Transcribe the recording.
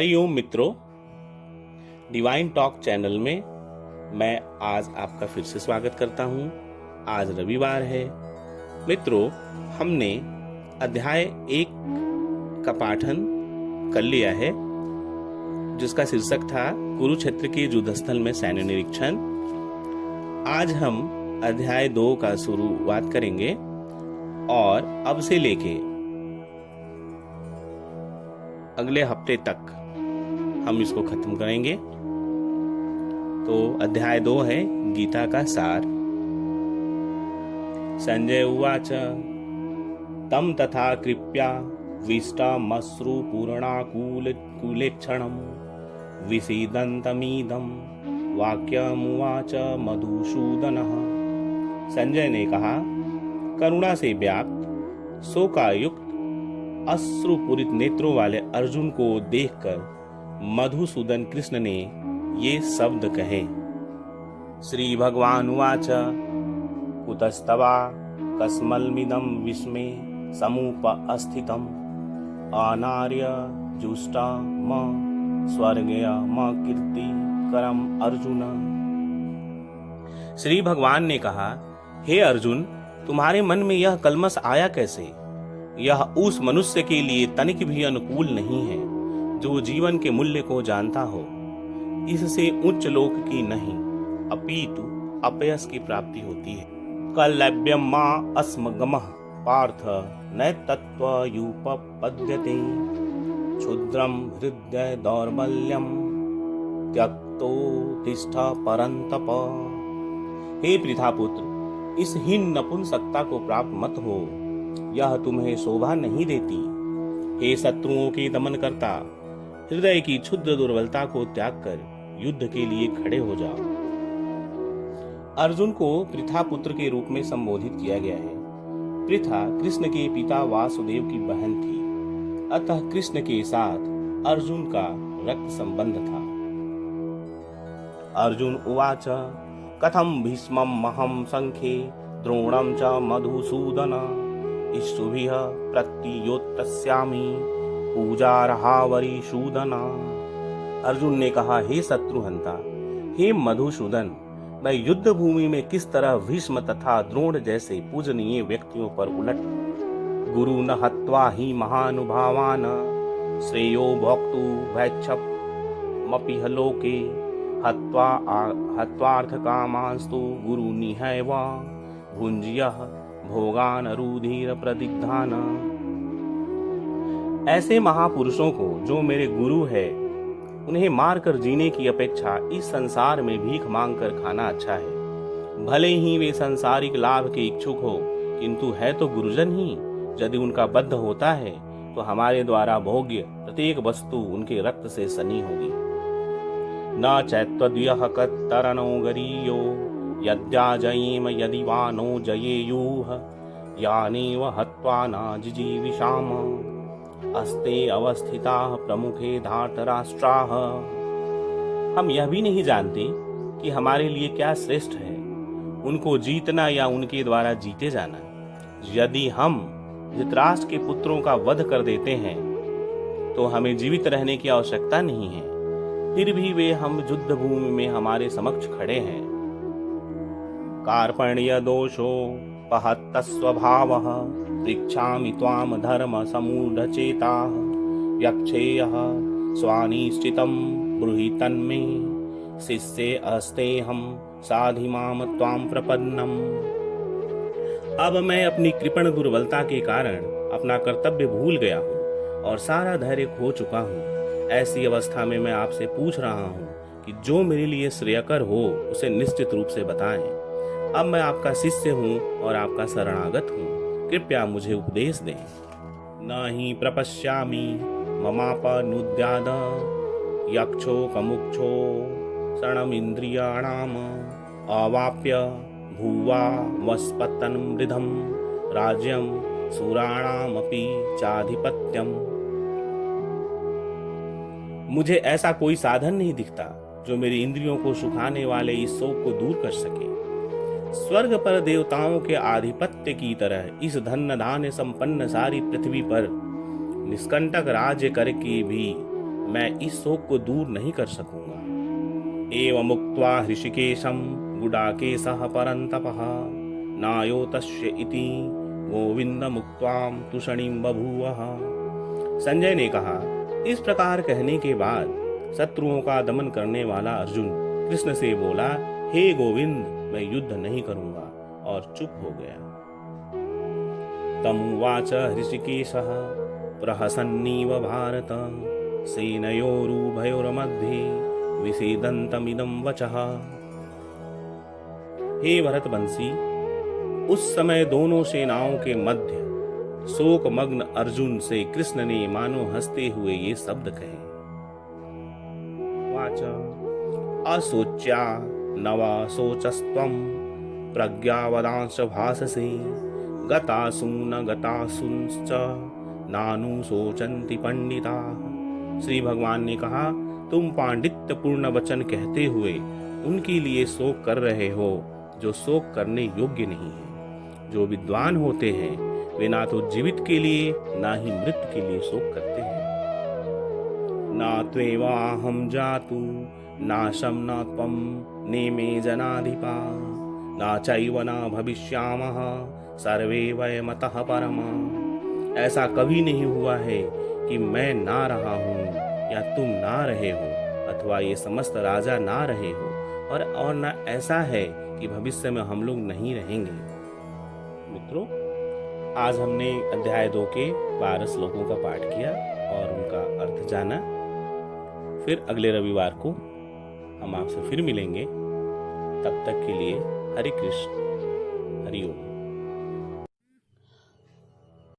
हरिओम मित्रों, divine talk channel में मैं आज आपका फिर से स्वागत करता हूं। आज रविवार है। मित्रों, हमने अध्याय 1 का पाठन कर लिया है, जिसका शीर्षक था कुरुक्षेत्र के युद्धस्थल में सैन्य निरीक्षण। आज हम अध्याय 2 का शुरुआत करेंगे और अब से लेके अगले हफ्ते तक हम इसको खत्म करेंगे। तो अध्याय 2 है गीता का सार। संजय उवाच तम तथा कृप्या विष्टमश्रु पूर्णाकुलेक्षणं विसीदन्तमीदं वाक्यमुवाच मधुसूदनः। संजय ने कहा, करुणा से व्याप्त शोकायुक्त अश्रुपूरित नेत्रों वाले अर्जुन को देखकर मधुसूदन कृष्ण ने ये शब्द कहे। श्री भगवान उवाच कुतस्तवा कस्मलमिदं विस्मे समुपस्थितम् अनार्य जुष्टम स्वर्गयम कीर्तिकरम अर्जुन। श्री भगवान ने कहा, हे अर्जुन, तुम्हारे मन में यह कलमश आया कैसे? यह उस मनुष्य के लिए तनिक भी अनुकूल नहीं है जो जीवन के मूल्य को जानता हो। इससे उच्च लोक की नहीं अपितु अपयश की प्राप्ति होती है। कलव्यम मां अस्मगमः पार्थ नैतत्त्वयुपपद्यते क्षुद्रम हृदय दौर्बल्यम त्यक्तो तिष्ठ परंतप। हे पृथापुत्र, इस हीन नपुंसकता को प्राप्त मत हो, यह तुम्हें शोभा नहीं देती। हे शत्रुओं के दमन करता, हृदय की क्षुद्र दुर्बलता को त्याग कर युद्ध के लिए खड़े हो जाओ। अर्जुन को पृथा पुत्र के रूप में संबोधित किया गया है। पृथा कृष्ण के पिता वासुदेव की बहन थी, अतः कृष्ण के साथ अर्जुन का रक्त संबंध था। अर्जुन उवाच कथम भीष्मं महं संख्ये द्रोणं च मधुसूदन इष्टुभिः प्रत्योत्स्यामि पूजार्हावरिसूदन। अर्जुन ने कहा, हे शत्रुहंता, हे मधुसूदन, मैं युद्ध भूमि में किस तरह भीष्म तथा द्रोण जैसे पूजनीय व्यक्तियों पर उलट गुरु न हत्वा ही महानुभावान श्रेयो भोक्तु भैक्षमपि लोके हत्वार्थ कामांस्तु गुरु निहैव भुंज्यः भोगान रुधिर प्रदिग्धान। ऐसे महापुरुषों को जो मेरे गुरु है, उन्हें मारकर जीने की अपेक्षा इस संसार में भीख मांगकर खाना अच्छा है। भले ही वे सांसारिक लाभ के इच्छुक हो, किंतु है तो गुरुजन ही। यदि उनका बद्ध होता है तो हमारे द्वारा भोग्य प्रत्येक वस्तु उनके रक्त से सनी होगी। न चैत्वद्यः कतरनो गरीयो यद्याजयेम यदि वा नो जयेयुः यानेव हत्वा न जिजीविषाम अस्ते अवस्थिताः प्रमुखे धार्तराष्ट्राः। हम यह भी नहीं जानते कि हमारे लिए क्या श्रेष्ठ है, उनको जीतना या उनके द्वारा जीते जाना। यदि हम धृतराष्ट्र के पुत्रों का वध कर देते हैं तो हमें जीवित रहने की आवश्यकता नहीं है। फिर भी वे हम युद्ध भूमि में हमारे समक्ष खड़े हैं। कार्पण्य दोषो पहत्तस्वभावः पृच्छामि त्वां धर्म समूढचेताः यक्षेयः स्वानिश्चितं ब्रूहि तन्मे शिष्ये अस्तेऽहं साधिमां त्वां प्रपन्नम्। अब मैं अपनी कृपण दुर्बलता के कारण अपना कर्तव्य भूल गया हूँ और सारा धैर्य खो चुका हूँ। ऐसी अवस्था में मैं आपसे पूछ रहा हूँ कि जो मेरे लिए श्रेयकर हो उसे निश्चित रूप से बताएं। अब मैं आपका शिष्य हूँ और आपका शरणागत हूँ, कृपया मुझे उपदेश दें। न ही प्रपश्यामि ममापनुद्याद यक्षो कमुक्षो शरणमिन्द्रियाणाम अवाप्य भुवा वस्पतन मृधम राज्यम सुराणामपि चाधिपत्यम। मुझे ऐसा कोई साधन नहीं दिखता जो मेरी इंद्रियों को सुखाने वाले इस शोक को दूर कर सके। स्वर्ग पर देवताओं के आधिपत्य की तरह इस धन धान्य संपन्न सारी पृथ्वी पर निष्कंटक राज्य करके भी मैं इस शोक को दूर नहीं कर सकूंगा। एवं उक्त्वा हृषिकेशं गुडाकेशः परन्तपः नायो तस्य इति गोविन्दमुक्त्वां तुषणीं बभूवः। संजय ने कहा, इस प्रकार कहने के बाद शत्रुओं का दमन करने वाला अर्जुन कृष्ण से बोला, हे गोविंद, मैं युद्ध नहीं करूंगा, और चुप हो गया। तमुवाच हृषिकेशः प्रहसन्नीव भारत सेनयोरुभयोर्मध्ये विषेदन्तमिदं वचः। हे भरतवंशी, उस समय दोनों सेनाओं के मध्य शोकमग्न अर्जुन से कृष्ण ने मानो हंसते हुए ये शब्द कहे। वाच असोच्या नवा सोचस्त्वं प्रज्ञावदांश भाससे गतासु न गतासुंश्च नानु सोचन्ति पंडिता। श्री भगवान ने कहा, तुम पांडित्य पूर्ण वचन कहते हुए उनके लिए शोक कर रहे हो जो शोक करने योग्य नहीं है। जो विद्वान होते हैं वे ना तो जीवित के लिए ना ही मृत के लिए शोक करते हैं। ना त्वेवाहं जातु नाशं न त्वं नेमे जनाधिपा ना चैव न भविष्यामः सर्वे वयमतः परम। ऐसा कभी नहीं हुआ है कि मैं ना रहा हूँ या तुम ना रहे हो, अथवा ये समस्त राजा ना रहे हो, और न ऐसा है कि भविष्य में हम लोग नहीं रहेंगे। मित्रों, आज हमने अध्याय 2 के 12 श्लोकों का पाठ किया और उनका अर्थ जाना। फिर अगले रविवार को हम आपसे फिर मिलेंगे। तब तक के लिए हरे कृष्ण, हरि ओम।